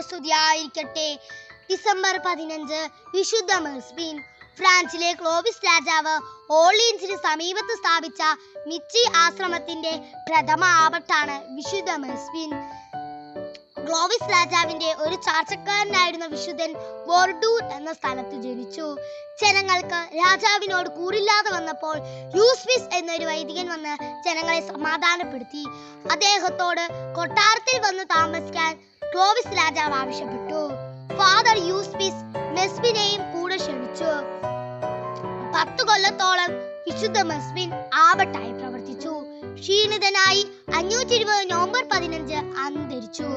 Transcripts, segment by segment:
സ്തുതിയായിരിക്കട്ടെ. ഡിസംബർ 15 വിശുദ്ധ മെർസ്ബീൻ. ഫ്രാൻസിലെ ക്ലോവിസ് രാജാവ് ഓർലീൻസിന് സമീപത്ത് സ്ഥാപിച്ച മിച്ചി ആശ്രമത്തിന്റെ പ്രഥമ ആബട്ടാണ് വിശുദ്ധ മെർസ്ബീൻ. ക്ലോവിസ് രാജാവിന്റെ ഒരു ചാർച്ചക്കാരനായിരുന്ന വിശുദ്ധൻ ബോർഡൂർ എന്ന സ്ഥലത്ത് ജനിച്ചു. ജനങ്ങൾക്ക് രാജാവിനോട് കൂറില്ലാതെ വന്നപ്പോൾ യൂസ്പിസ് എന്നൊരു വൈദികൻ വന്ന് ജനങ്ങളെ സമാധാനപ്പെടുത്തി. അദ്ദേഹത്തോട് കൊട്ടാരത്തിൽ വന്ന് താമസിക്കാൻ ക്ലോവിസ് രാജാവ് ആവശ്യപ്പെട്ടു. ഫാദർ യൂസ്പിസ് മെസ്ബിനെയും കൂടെ ക്ഷണിച്ചു. 10 കൊല്ലത്തോളം വിശുദ്ധ മെസ്ബിൻ ആബട്ടായി പ്രവർത്തിച്ചു. ക്ഷീണിതനായി 520 നവംബർ 15 അന്തരിച്ചു.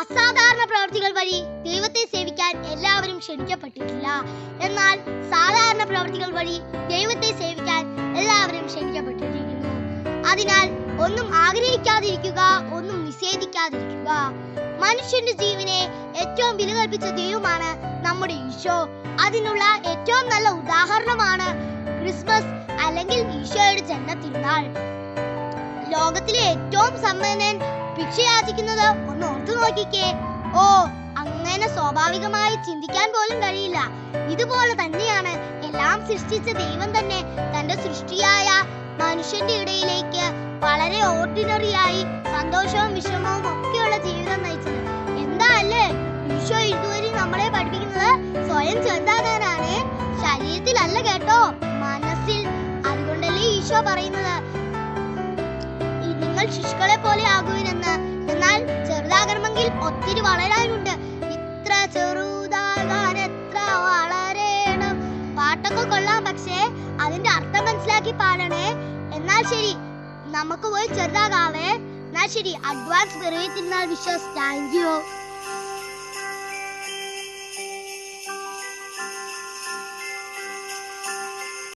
അസാധാരണ പ്രവർത്തികൾ വഴി ദൈവത്തെ സേവിക്കാൻ എല്ലാവരും ക്ഷണിക്കപ്പെട്ടിട്ടില്ല. എന്നാൽ സാധാരണ പ്രവർത്തികൾ വഴി ദൈവത്തെ സേവിക്കാൻ എല്ലാവരും ക്ഷണിക്കപ്പെട്ടിരിക്കുന്നു. അതിനാൽ ഒന്നും ആഗ്രഹിക്കാതിരിക്കുക, ഒന്നും നിഷേധിക്കാതിരിക്കുക. മനുഷ്യന്റെ ജീവനെ ഏറ്റവും വില കൽപ്പിച്ച ദൈവമാണ് നമ്മുടെ ഈശോ. അതിനുള്ള ഏറ്റവും നല്ല ഉദാഹരണമാണ് ക്രിസ്മസ് അല്ലെങ്കിൽ ഈശോയുടെ ജന്മതിരുനാൾ. ലോകത്തിലെ ഏറ്റവും സമ്പന്നൻ ഭിക്ഷ യാചിക്കുന്നത് ഒന്ന് ഓർത്തു നോക്കിക്കേ. ഓ, അങ്ങനെ സ്വാഭാവികമായി ചിന്തിക്കാൻ പോലും കഴിയില്ല. ഇതുപോലെ തന്നെയാണ് എല്ലാം സൃഷ്ടിച്ച ദൈവം തന്നെ തന്റെ സൃഷ്ടിയായ മനുഷ്യന്റെ ഇടയിലേക്ക് വളരെ ഓർഡിനറിയായി സന്തോഷവും വിഷമവും ഒക്കെയുള്ള ജീവിതം നയിച്ചത്. എന്താ അല്ലേ ഈശോ ഇതുവരെ നമ്മളെ പഠിപ്പിക്കുന്നത്? സ്വയം ചെറുതാകാനാണ്, ശരീരത്തിലല്ല കേട്ടോ, മനസ്സിൽ. അതുകൊണ്ടല്ലേ ഈശോ പറയുന്നത് നിങ്ങൾ ശിശുക്കളെ പോലെ ആകുവിനെന്ന്. എന്നാൽ ചെറുതാകണമെങ്കിൽ ഒത്തിരി വളരാനുണ്ട്. ഇത്ര ചെറുതാകാൻ എത്ര വളരണം. പാട്ടൊക്കെ കൊള്ളാം, പക്ഷേ അതിന്റെ അർത്ഥം മനസ്സിലാക്കി പാടണേ. എന്നാൽ ശരി, നമുക്ക് പോയി ചെറുതാകാവേ. എന്നാൽ ശരി, advance Thirunal wishes. Thank you.